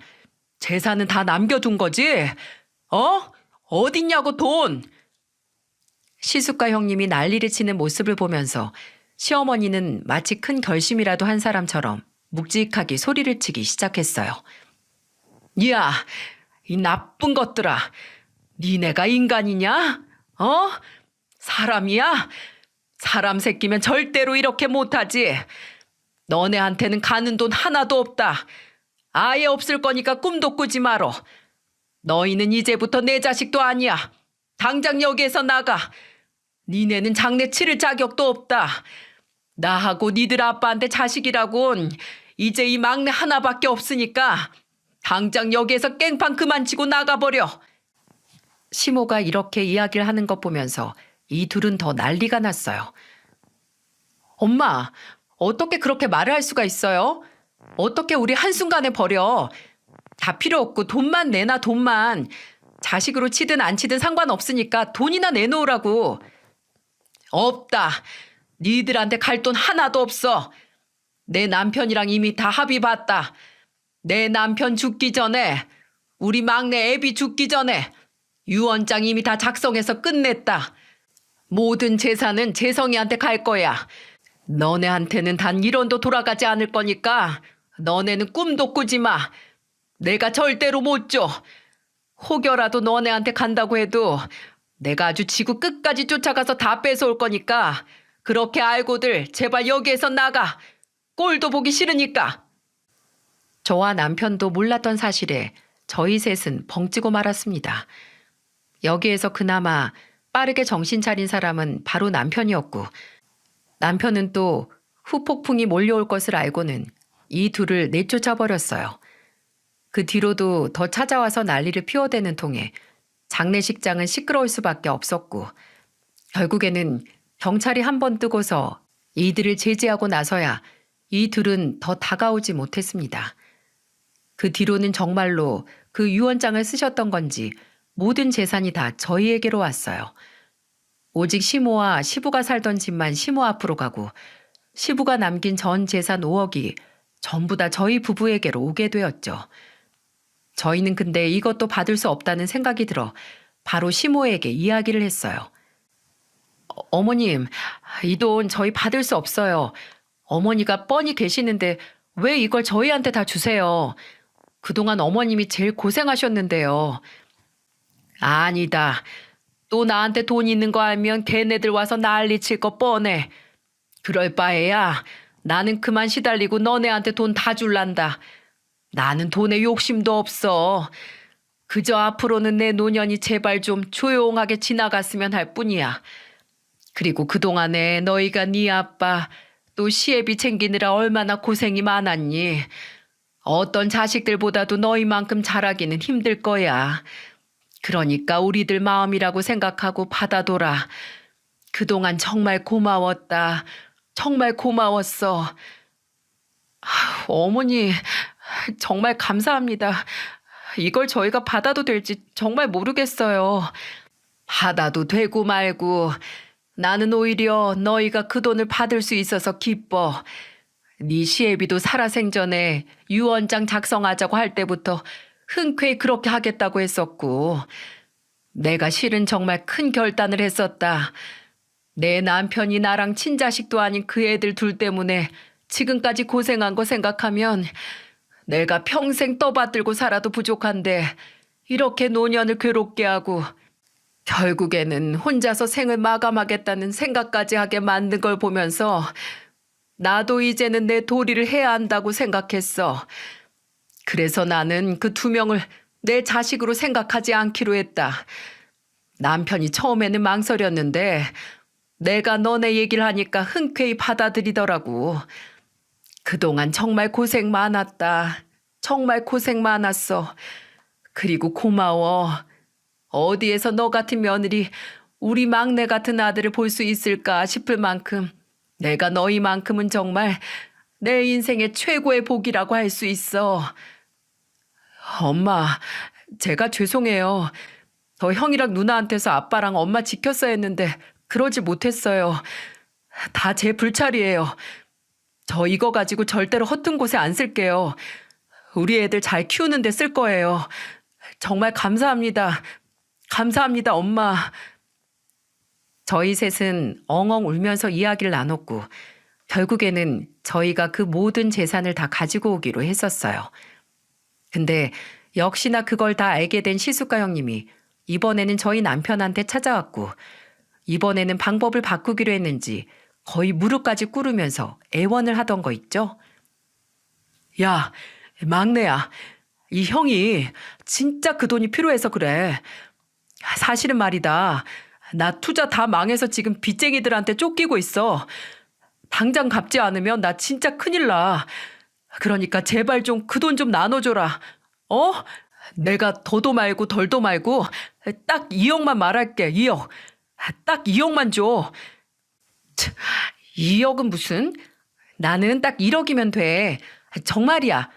다 남겨둔 거지? 어딨냐고 돈? 시숙과 형님이 난리를 치는 모습을 보면서 시어머니는 마치 큰 결심이라도 한 사람처럼 묵직하게 소리를 치기 시작했어요. 야, 이 나쁜 것들아. 니네가 인간이냐? 사람이야? 사람 새끼면 절대로 이렇게 못하지. 너네한테는 가는 돈 하나도 없다. 아예 없을 거니까 꿈도 꾸지 마라. 너희는 이제부터 내 자식도 아니야. 당장 여기에서 나가. 니네는 장례 치를 자격도 없다. 나하고 니들 아빠한테 자식이라곤 이제 이 막내 하나밖에 없으니까 당장 여기에서 깽판 그만 치고 나가버려. 시모가 이렇게 이야기를 하는 것 보면서 이 둘은 더 난리가 났어요. 엄마, 어떻게 그렇게 말을 할 수가 있어요? 어떻게 우리 한순간에 버려? 다 필요 없고 돈만 내놔, 돈만. 자식으로 치든 안 치든 상관없으니까 돈이나 내놓으라고. 없다. 니들한테 갈 돈 하나도 없어. 내 남편이랑 이미 다 합의 봤다. 내 남편 죽기 전에, 우리 막내 애비 죽기 전에 유언장 이미 다 작성해서 끝냈다. 모든 재산은 재성이한테 갈 거야. 너네한테는 단 1원도 돌아가지 않을 거니까 너네는 꿈도 꾸지 마. 내가 절대로 못 줘. 혹여라도 너네한테 간다고 해도 내가 아주 지구 끝까지 쫓아가서 다 뺏어올 거니까 그렇게 알고들 제발 여기에서 나가. 꼴도 보기 싫으니까. 저와 남편도 몰랐던 사실에 저희 셋은 벙찌고 말았습니다. 여기에서 그나마 빠르게 정신 차린 사람은 바로 남편이었고 남편은 또 후폭풍이 몰려올 것을 알고는 이 둘을 내쫓아 버렸어요. 그 뒤로도 더 찾아와서 난리를 피워대는 통에 장례식장은 시끄러울 수밖에 없었고 결국에는 경찰이 한 번 뜨고서 이들을 제지하고 나서야 이 둘은 더 다가오지 못했습니다. 그 뒤로는 정말로 그 유언장을 쓰셨던 건지 모든 재산이 다 저희에게로 왔어요. 오직 시모와 시부가 살던 집만 시모 앞으로 가고 시부가 남긴 전 재산 5억이 전부 다 저희 부부에게로 오게 되었죠. 저희는 근데 이것도 받을 수 없다는 생각이 들어 바로 시모에게 이야기를 했어요. 어머님, 이 돈 저희 받을 수 없어요. 어머니가 뻔히 계시는데 왜 이걸 저희한테 다 주세요? 그동안 어머님이 제일 고생하셨는데요. 아니다. 또 나한테 돈 있는 거 알면 걔네들 와서 난리 칠 거 뻔해. 그럴 바에야 나는 그만 시달리고 너네한테 돈 다 줄란다. 나는 돈에 욕심도 없어. 그저 앞으로는 내 노년이 제발 좀 조용하게 지나갔으면 할 뿐이야. 그리고 그동안에 너희가 네 아빠 또 시애비 챙기느라 얼마나 고생이 많았니. 어떤 자식들보다도 너희만큼 잘하기는 힘들 거야. 그러니까 우리들 마음이라고 생각하고 받아둬라. 그동안 정말 고마웠다. 정말 고마웠어. 어머니, 정말 감사합니다. 이걸 저희가 받아도 될지 정말 모르겠어요. 받아도 되고 말고 나는 오히려 너희가 그 돈을 받을 수 있어서 기뻐. 네 시애비도 살아생전에 유언장 작성하자고 할 때부터 흔쾌히 그렇게 하겠다고 했었고 내가 실은 정말 큰 결단을 했었다. 내 남편이 나랑 친자식도 아닌 그 애들 둘 때문에 지금까지 고생한 거 생각하면 내가 평생 떠받들고 살아도 부족한데 이렇게 노년을 괴롭게 하고 결국에는 혼자서 생을 마감하겠다는 생각까지 하게 만든 걸 보면서 나도 이제는 내 도리를 해야 한다고 생각했어. 그래서 나는 그 두 명을 내 자식으로 생각하지 않기로 했다. 남편이 처음에는 망설였는데 내가 너네 얘기를 하니까 흔쾌히 받아들이더라고. 그동안 정말 고생 많았다. 정말 고생 많았어. 그리고 고마워. 어디에서 너 같은 며느리, 우리 막내 같은 아들을 볼 수 있을까 싶을 만큼 내가 너희만큼은 정말 내 인생의 최고의 복이라고 할 수 있어. 엄마, 제가 죄송해요. 더 형이랑 누나한테서 아빠랑 엄마 지켰어야 했는데 그러지 못했어요. 다 제 불찰이에요. 저 이거 가지고 절대로 허튼 곳에 안 쓸게요. 우리 애들 잘 키우는 데 쓸 거예요. 정말 감사합니다. 감사합니다, 엄마. 저희 셋은 엉엉 울면서 이야기를 나눴고 결국에는 저희가 그 모든 재산을 다 가지고 오기로 했었어요. 근데 역시나 그걸 다 알게 된 시숙가 형님이 이번에는 저희 남편한테 찾아왔고 이번에는 방법을 바꾸기로 했는지 거의 무릎까지 꿇으면서 애원을 하던 거 있죠? 야, 막내야. 이 형이 진짜 그 돈이 필요해서 그래. 사실은 말이다. 나 투자 다 망해서 지금 빚쟁이들한테 쫓기고 있어. 당장 갚지 않으면 나 진짜 큰일 나. 그러니까 제발 좀 그 돈 좀 나눠줘라. 어? 내가 더도 말고 덜도 말고 딱 2억만 말할게. 2억. 딱 2억만 줘. 2억은 무슨? 나는 딱 1억이면 돼. 정말이야.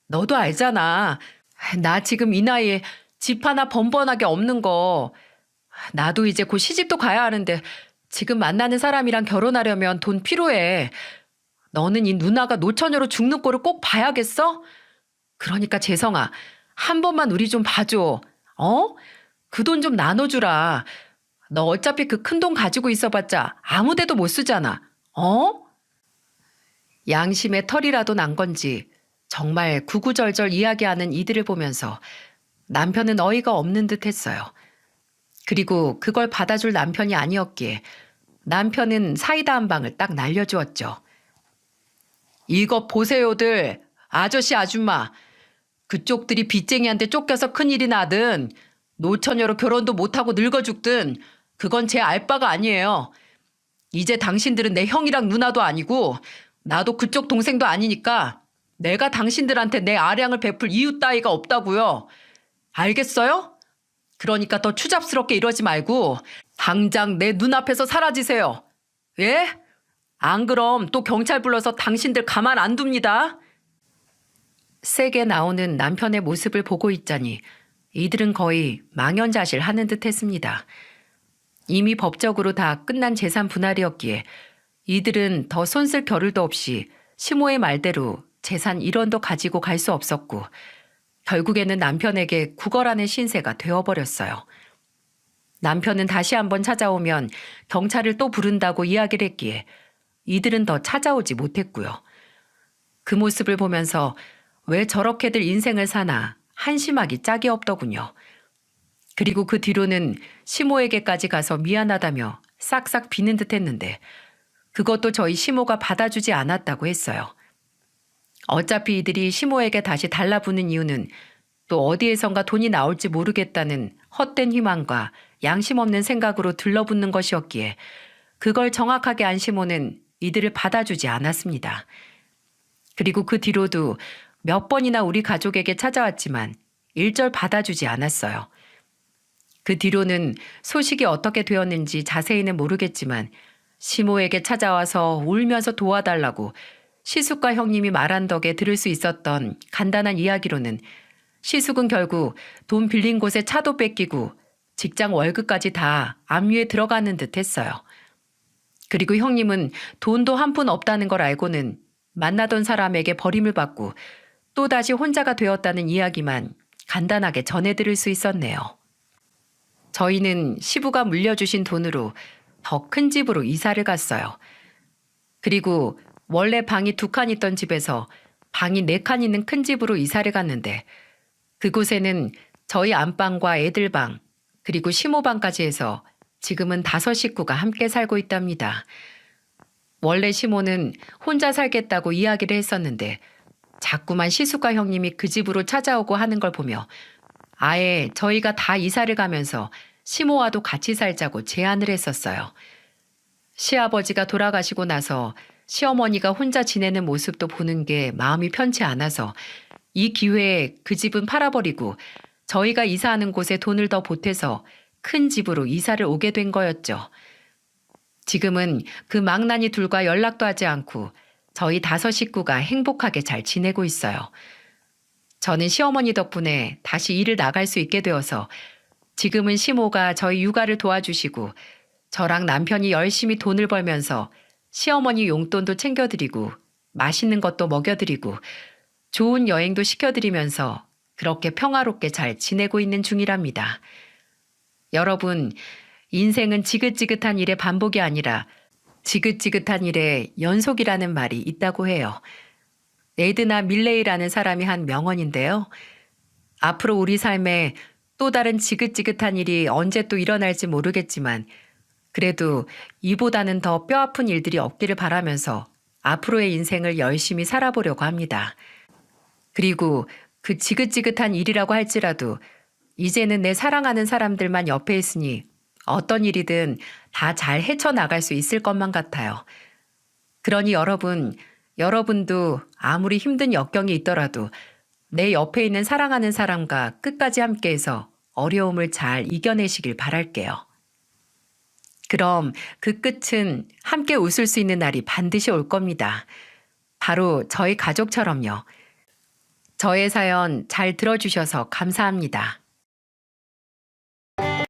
너도 알잖아. 나 지금 이 나이에 집 하나 번번하게 없는 거. 나도 이제 곧 시집도 가야 하는데 지금 만나는 사람이랑 결혼하려면 돈 필요해. 너는 이 누나가 노처녀로 죽는 꼴을 꼭 봐야겠어? 그러니까 재성아, 한 번만 우리 좀 봐줘. 어? 그 돈 좀 나눠주라. 너 어차피 그 큰 돈 가지고 있어봤자 아무 데도 못 쓰잖아. 어? 양심의 털이라도 난 건지 정말 구구절절 이야기하는 이들을 보면서 남편은 어이가 없는 듯 했어요. 그리고 그걸 받아줄 남편이 아니었기에 남편은 사이다 한 방을 딱 날려주었죠. 이거 보세요들, 아저씨 아줌마. 그쪽들이 빚쟁이한테 쫓겨서 큰일이 나든 노처녀로 결혼도 못하고 늙어 죽든 그건 제 알 바가 아니에요. 이제 당신들은 내 형이랑 누나도 아니고 나도 그쪽 동생도 아니니까 내가 당신들한테 내 아량을 베풀 이유 따위가 없다고요. 알겠어요? 그러니까 더 추잡스럽게 이러지 말고 당장 내 눈앞에서 사라지세요. 예? 안 그럼 또 경찰 불러서 당신들 가만 안 둡니다. 세게 나오는 남편의 모습을 보고 있자니 이들은 거의 망연자실하는 듯 했습니다. 이미 법적으로 다 끝난 재산 분할이었기에 이들은 더 손쓸 겨를도 없이 시모의 말대로 재산 1원도 가지고 갈 수 없었고 결국에는 남편에게 구걸하는 신세가 되어버렸어요. 남편은 다시 한번 찾아오면 경찰을 또 부른다고 이야기를 했기에 이들은 더 찾아오지 못했고요. 그 모습을 보면서 왜 저렇게들 인생을 사나 한심하기 짝이 없더군요. 그리고 그 뒤로는 시모에게까지 가서 미안하다며 싹싹 비는 듯 했는데 그것도 저희 시모가 받아주지 않았다고 했어요. 어차피 이들이 시모에게 다시 달라붙는 이유는 또 어디에선가 돈이 나올지 모르겠다는 헛된 희망과 양심 없는 생각으로 들러붙는 것이었기에 그걸 정확하게 안 시모는 이들을 받아주지 않았습니다. 그리고 그 뒤로도 몇 번이나 우리 가족에게 찾아왔지만 일절 받아주지 않았어요. 그 뒤로는 소식이 어떻게 되었는지 자세히는 모르겠지만 시모에게 찾아와서 울면서 도와달라고 시숙과 형님이 말한 덕에 들을 수 있었던 간단한 이야기로는 시숙은 결국 돈 빌린 곳에 차도 뺏기고 직장 월급까지 다 압류에 들어가는 듯 했어요. 그리고 형님은 돈도 한 푼 없다는 걸 알고는 만나던 사람에게 버림을 받고 또다시 혼자가 되었다는 이야기만 간단하게 전해 들을 수 있었네요. 저희는 시부가 물려주신 돈으로 더 큰 집으로 이사를 갔어요. 그리고 원래 방이 2칸 있던 집에서 방이 4칸 있는 큰 집으로 이사를 갔는데 그곳에는 저희 안방과 애들 방 그리고 시모방까지 해서 지금은 5 식구가 함께 살고 있답니다. 원래 시모는 혼자 살겠다고 이야기를 했었는데 자꾸만 시숙과 형님이 그 집으로 찾아오고 하는 걸 보며 아예 저희가 다 이사를 가면서 시모와도 같이 살자고 제안을 했었어요. 시아버지가 돌아가시고 나서 시어머니가 혼자 지내는 모습도 보는 게 마음이 편치 않아서 이 기회에 그 집은 팔아버리고 저희가 이사하는 곳에 돈을 더 보태서 큰 집으로 이사를 오게 된 거였죠. 지금은 그 망나니 둘과 연락도 하지 않고 저희 5 식구가 행복하게 잘 지내고 있어요. 저는 시어머니 덕분에 다시 일을 나갈 수 있게 되어서 지금은 시모가 저희 육아를 도와주시고 저랑 남편이 열심히 돈을 벌면서 시어머니 용돈도 챙겨드리고 맛있는 것도 먹여드리고 좋은 여행도 시켜드리면서 그렇게 평화롭게 잘 지내고 있는 중이랍니다. 여러분, 인생은 지긋지긋한 일의 반복이 아니라 지긋지긋한 일의 연속이라는 말이 있다고 해요. 에드나 밀레이라는 사람이 한 명언인데요. 앞으로 우리 삶에 또 다른 지긋지긋한 일이 언제 또 일어날지 모르겠지만 그래도 이보다는 더 뼈아픈 일들이 없기를 바라면서 앞으로의 인생을 열심히 살아보려고 합니다. 그리고 그 지긋지긋한 일이라고 할지라도 이제는 내 사랑하는 사람들만 옆에 있으니 어떤 일이든 다 잘 헤쳐나갈 수 있을 것만 같아요. 그러니 여러분도 아무리 힘든 역경이 있더라도 내 옆에 있는 사랑하는 사람과 끝까지 함께해서 어려움을 잘 이겨내시길 바랄게요. 그럼 그 끝은 함께 웃을 수 있는 날이 반드시 올 겁니다. 바로 저희 가족처럼요. 저의 사연 잘 들어주셔서 감사합니다.